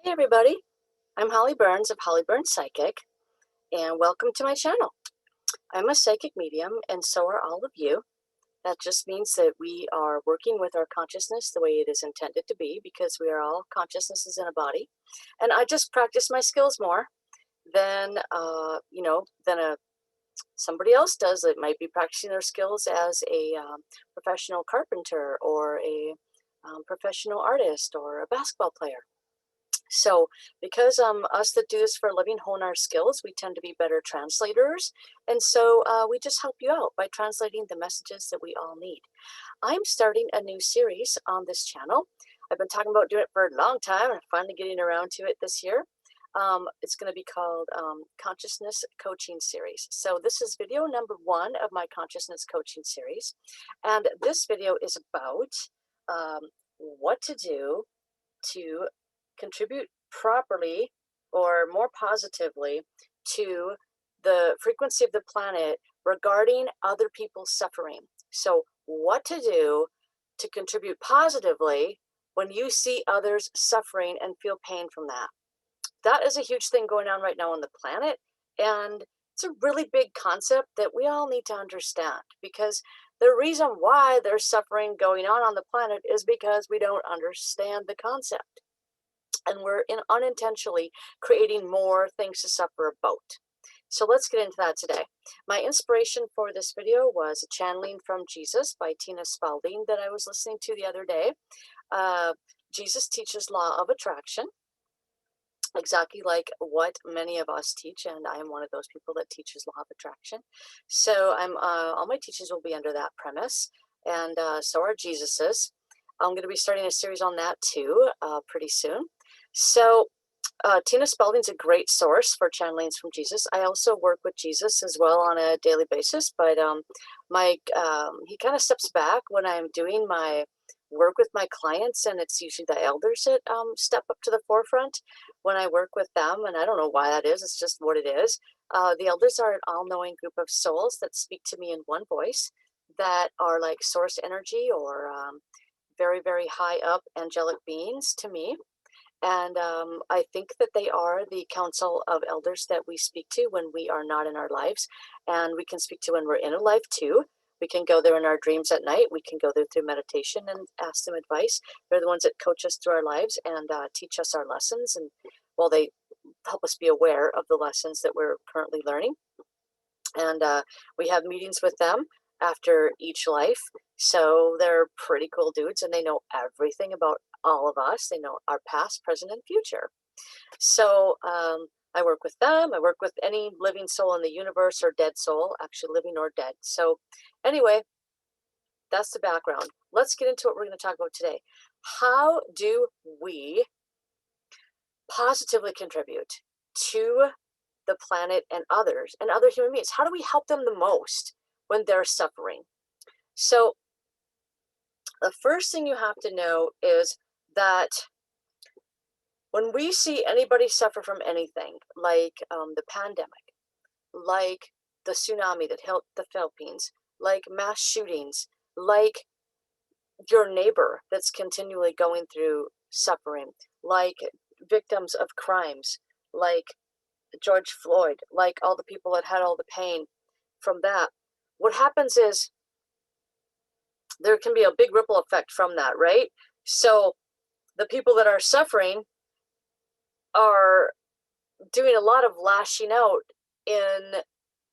Hey everybody, I'm Holly Burns of Holly Burns Psychic, and welcome to my channel. I'm a psychic medium, and so are all of you. That just means that we are working with our consciousness the way it is intended to be, because we are all consciousnesses in a body. And I just practice my skills more than somebody else does that might be practicing their skills as a professional carpenter or a professional artist or a basketball player. So, because us that do this for a living hone our skills, we tend to be better translators. And so we just help you out by translating the messages that we all need. I'm starting a new series on this channel. I've been talking about doing it for a long time and finally getting around to it this year. It's going to be called Consciousness Coaching Series. So this is video number 1 of my Consciousness Coaching Series. And this video is about what to do to contribute properly or more positively to the frequency of the planet regarding other people's suffering. So, what to do to contribute positively when you see others suffering and feel pain from that. That is a huge thing going on right now on the planet. And it's a really big concept that we all need to understand, because the reason why there's suffering going on the planet is because we don't understand the concept. And we're unintentionally creating more things to suffer about. So let's get into that today. My inspiration for this video was a channeling from Jesus by Tina Spalding that I was listening to the other day. Jesus teaches law of attraction, exactly like what many of us teach, and I am one of those people that teaches law of attraction. So all my teachings will be under that premise, and so are Jesus's. I'm going to be starting a series on that too pretty soon. So Tina Spalding's a great source for channelings from Jesus. I also work with Jesus as well on a daily basis, but he kind of steps back when I'm doing my work with my clients, and it's usually the elders that step up to the forefront when I work with them, and I don't know why that is. It's just what it is. The elders are an all-knowing group of souls that speak to me in one voice, that are like source energy or very, very high up angelic beings to me. And I think that they are the council of elders that we speak to when we are not in our lives. And we can speak to when we're in a life too. We can go there in our dreams at night. We can go there through meditation and ask them advice. They're the ones that coach us through our lives and teach us our lessons. And well, they help us be aware of the lessons that we're currently learning. And we have meetings with them after each life. So they're pretty cool dudes, and they know everything about all of us. They know our past, present, and future. So I work with them. I work with any living soul in the universe or dead soul, actually living or dead. So anyway, that's the background. Let's get into what we're going to talk about today. How do we positively contribute to the planet and others and other human beings? How do we help them the most when they're suffering? So the first thing you have to know is that when we see anybody suffer from anything, like the pandemic, like the tsunami that hit the Philippines, like mass shootings, like your neighbor that's continually going through suffering, like victims of crimes, like George Floyd, like all the people that had all the pain from that, what happens is there can be a big ripple effect from that, right? So the people that are suffering are doing a lot of lashing out in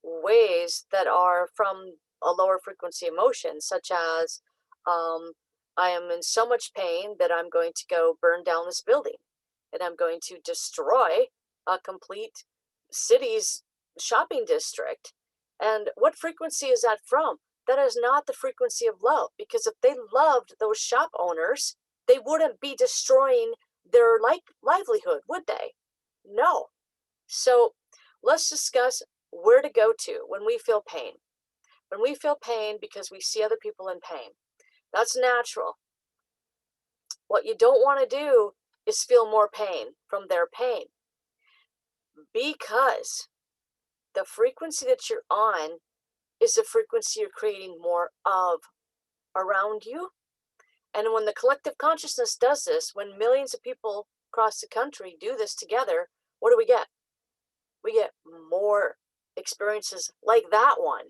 ways that are from a lower frequency emotion, such as I am in so much pain that I'm going to go burn down this building, and I'm going to destroy a complete city's shopping district. And what frequency is that from? That is not the frequency of love, because if they loved those shop owners, they wouldn't be destroying their livelihood, would they? No. So let's discuss where to go to when we feel pain. When we feel pain because we see other people in pain, that's natural. What you don't want to do is feel more pain from their pain, because the frequency that you're on is the frequency you're creating more of around you. And when the collective consciousness does this, when millions of people across the country do this together, what do we get? We get more experiences like that one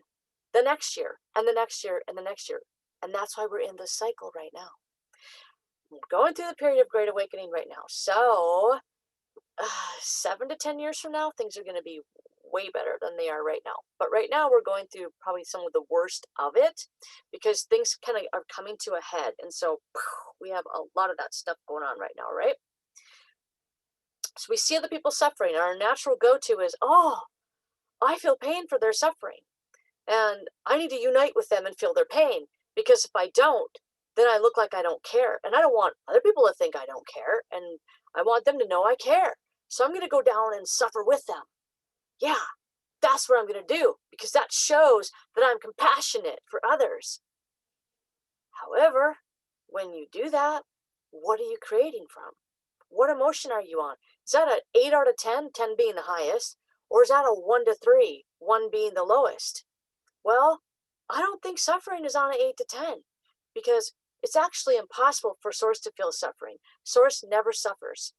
the next year and the next year and the next year. And that's why we're in this cycle right now. We're going through the period of Great Awakening right now. So 7 to 10 years from now, things are going to be way better than they are right now. But right now, we're going through probably some of the worst of it because things kind of are coming to a head. And so we have a lot of that stuff going on right now, right? So we see other people suffering. And our natural go-to is, oh, I feel pain for their suffering. And I need to unite with them and feel their pain. Because if I don't, then I look like I don't care. And I don't want other people to think I don't care. And I want them to know I care. So I'm going to go down and suffer with them. Yeah, that's what I'm going to do. Because that shows that I'm compassionate for others. However, when you do that, what are you creating from? What emotion are you on? Is that an 8 out of 10, 10 being the highest? Or is that a 1 to 3, 1 being the lowest? Well, I don't think suffering is on an 8 to 10 because it's actually impossible for Source to feel suffering. Source never suffers.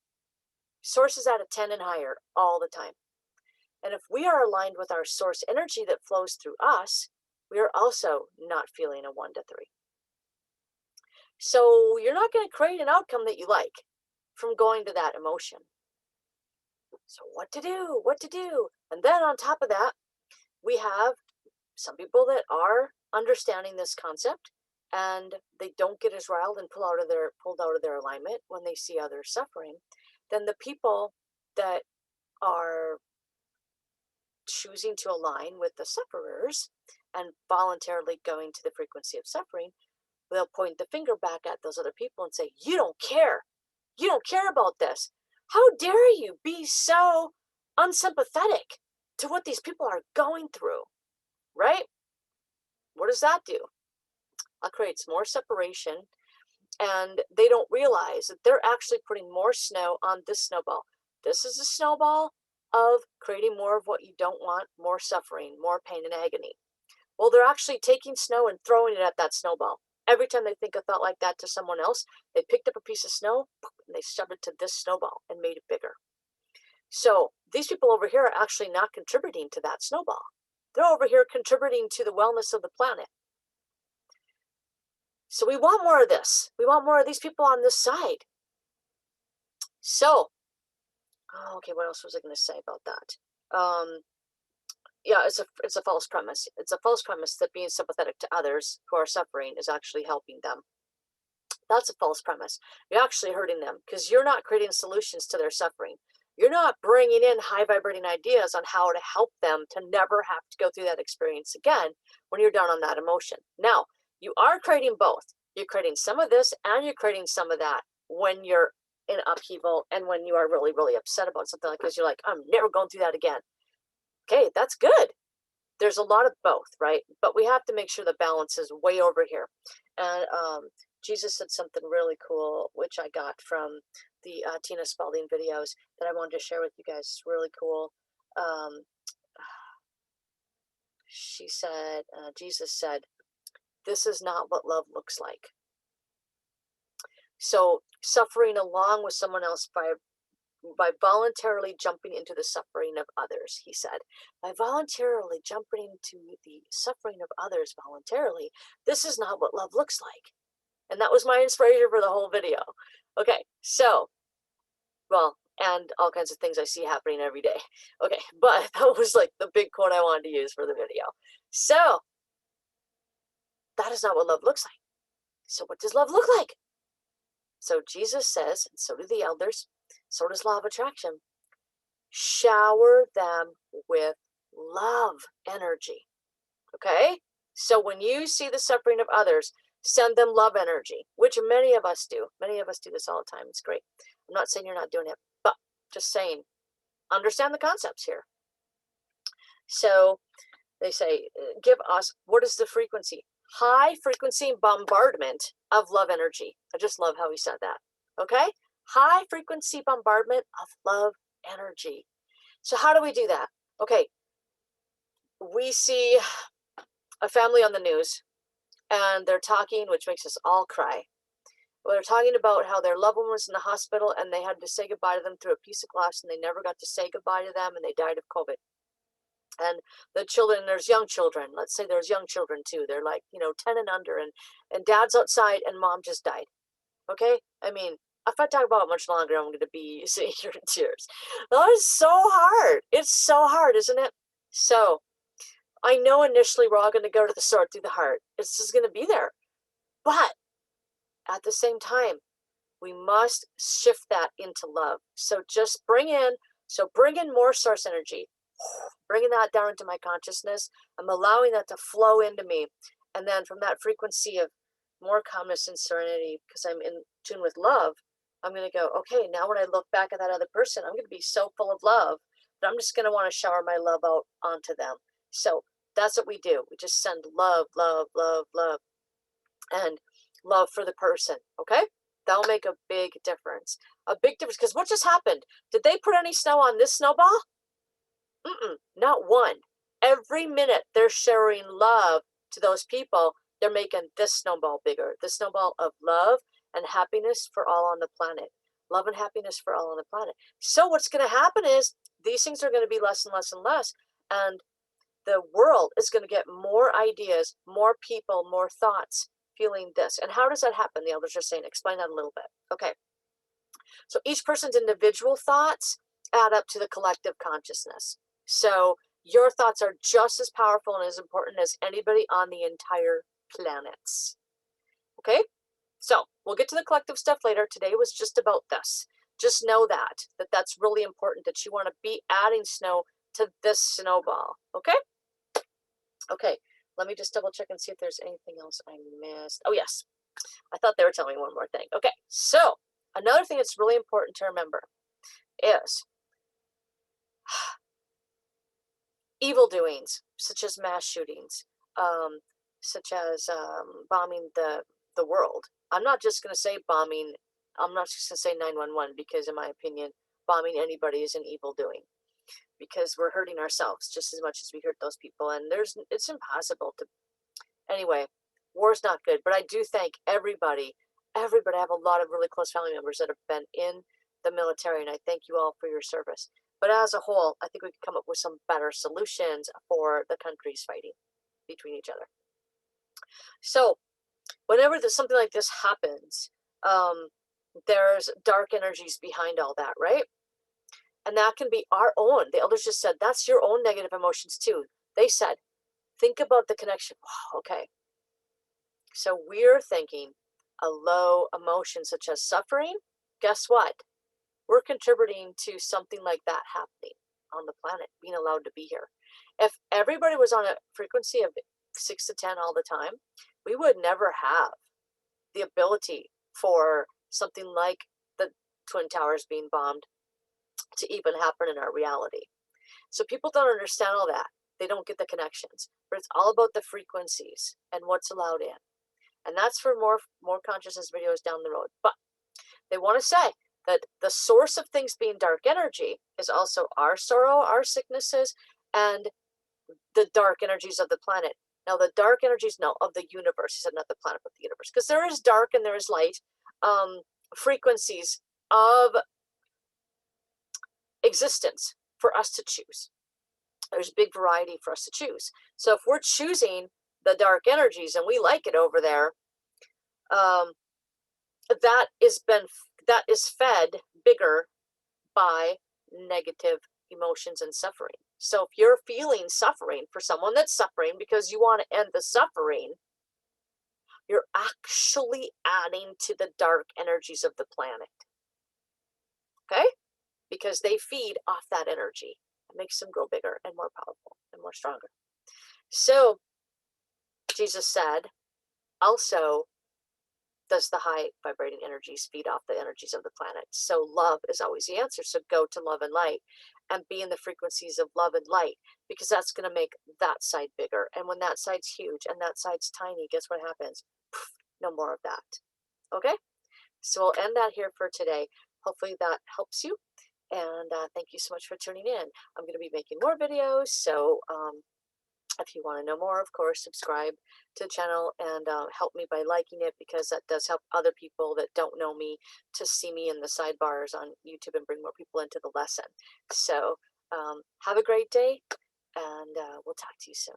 Source is at a 10 and higher all the time. And if we are aligned with our Source energy that flows through us, we are also not feeling a 1 to 3. So you're not going to create an outcome that you like from going to that emotion. So what to do? What to do? And then on top of that, we have some people that are understanding this concept and they don't get as riled and pulled out of their alignment when they see others suffering. Then the people that are choosing to align with the sufferers and voluntarily going to the frequency of suffering, they'll point the finger back at those other people and say, you don't care. You don't care about this. How dare you be so unsympathetic to what these people are going through, right? What does that do? It creates more separation, and they don't realize that they're actually putting more snow on this snowball. This is a snowball of creating more of what you don't want, more suffering, more pain and agony. Well, they're actually taking snow and throwing it at that snowball. Every time they think a thought like that to someone else, they picked up a piece of snow and they shoved it to this snowball and made it bigger. So these people over here are actually not contributing to that snowball. They're over here contributing to the wellness of the planet. So we want more of this. We want more of these people on this side. So, okay, what else was I going to say about that? Yeah, it's a false premise. It's a false premise that being sympathetic to others who are suffering is actually helping them. That's a false premise. You're actually hurting them because you're not creating solutions to their suffering. You're not bringing in high vibrating ideas on how to help them to never have to go through that experience again when you're down on that emotion. Now, you are creating both. You're creating some of this and you're creating some of that when you're in upheaval and when you are really, really upset about something like this. You're like, I'm never going through that again. Okay, that's good. There's a lot of both, right? But we have to make sure the balance is way over here. And Jesus said something really cool, which I got from the Tina Spalding videos that I wanted to share with you guys. It's really cool. She said, Jesus said, this is not what love looks like. So suffering along with someone else by voluntarily jumping into the suffering of others, he said. By voluntarily jumping into the suffering of others voluntarily, this is not what love looks like. And that was my inspiration for the whole video. Okay, so, well, and all kinds of things I see happening every day. Okay, but that was like the big quote I wanted to use for the video. So, that is not what love looks like. So what does love look like? So Jesus says, and so do the elders, so does law of attraction, shower them with love energy. Okay? So when you see the suffering of others, send them love energy, which many of us do. Many of us do this all the time. It's great. I'm not saying you're not doing it, but just saying, understand the concepts here. So they say, give us, what is the frequency? High frequency bombardment of love energy. I just love how he said that. Okay? High frequency bombardment of love energy. So how do we do that? Okay. We see a family on the news and they're talking, which makes us all cry. They're talking about how their loved one was in the hospital and they had to say goodbye to them through a piece of glass, and they never got to say goodbye to them, and they died of COVID. And the children, there's young children. Let's say there's young children too. They're like, 10 and under, and dad's outside and mom just died. Okay? I mean, if I talk about it much longer, I'm going to be sitting here in tears. That is so hard. It's so hard, isn't it? So I know initially we're all going to go to the sword through the heart. It's just going to be there. But at the same time, we must shift that into love. So just bring in more source energy, bringing that down into my consciousness. I'm allowing that to flow into me. And then from that frequency of more calmness and serenity, because I'm in tune with love, I'm going to go, okay, now when I look back at that other person, I'm going to be so full of love that I'm just going to want to shower my love out onto them. So that's what we do. We just send love, love, love, love, and love for the person. Okay? That'll make a big difference. A big difference. Because what just happened? Did they put any snow on this snowball? Not one. Every minute they're sharing love to those people, they're making this snowball bigger. The snowball of love and happiness for all on the planet. Love and happiness for all on the planet. So what's going to happen is these things are going to be less and less and less. And the world is going to get more ideas, more people, more thoughts feeling this. And how does that happen? The elders are saying, explain that a little bit. Okay. So each person's individual thoughts add up to the collective consciousness. So your thoughts are just as powerful and as important as anybody on the entire planets. Okay? So we'll get to the collective stuff later. Today was just about this. Just know that that's really important, that you want to be adding snow to this snowball. Okay? Okay. Let me just double check and see if there's anything else I missed. Oh, yes. I thought they were telling me one more thing. Okay. So another thing that's really important to remember is evil doings, such as mass shootings, such as bombing the world. I'm not just going to say bombing. I'm not just going to say 911 because, in my opinion, bombing anybody is an evil doing, because we're hurting ourselves just as much as we hurt those people. And it's impossible to. Anyway, war's not good. But I do thank everybody. I have a lot of really close family members that have been in the military, and I thank you all for your service. But as a whole, I think we can come up with some better solutions for the countries fighting between each other. So whenever something like this happens, there's dark energies behind all that, right? And that can be our own. The elders just said, that's your own negative emotions too. They said, think about the connection. Wow, okay. So we're thinking a low emotion such as suffering. Guess what? We're contributing to something like that happening on the planet, being allowed to be here. If everybody was on a frequency of 6 to 10 all the time, we would never have the ability for something like the Twin Towers being bombed to even happen in our reality. So people don't understand all that. They don't get the connections. But it's all about the frequencies and what's allowed in. And that's for more consciousness videos down the road. But they want to say that the source of things being dark energy is also our sorrow, our sicknesses, and the dark energies of the planet. Now, the dark energies, of the universe. He said not the planet, but the universe. Because there is dark and there is light frequencies of existence for us to choose. There's a big variety for us to choose. So if we're choosing the dark energies and we like it over there, that is fed bigger by negative emotions and suffering. So if you're feeling suffering for someone that's suffering because you want to end the suffering, you're actually adding to the dark energies of the planet. Okay? Because they feed off that energy. It makes them grow bigger and more powerful and more stronger. So Jesus said, also, does the high vibrating energies feed off the energies of the planet? So love is always the answer. So go to love and light and be in the frequencies of love and light, because that's going to make that side bigger. And when that side's huge and that side's tiny, guess what happens? No more of that. Okay? So we'll end that here for today. Hopefully that helps you. And thank you so much for tuning in. I'm going to be making more videos. So If you want to know more, of course, subscribe to the channel and help me by liking it, because that does help other people that don't know me to see me in the sidebars on YouTube and bring more people into the lesson. So have a great day, and we'll talk to you soon.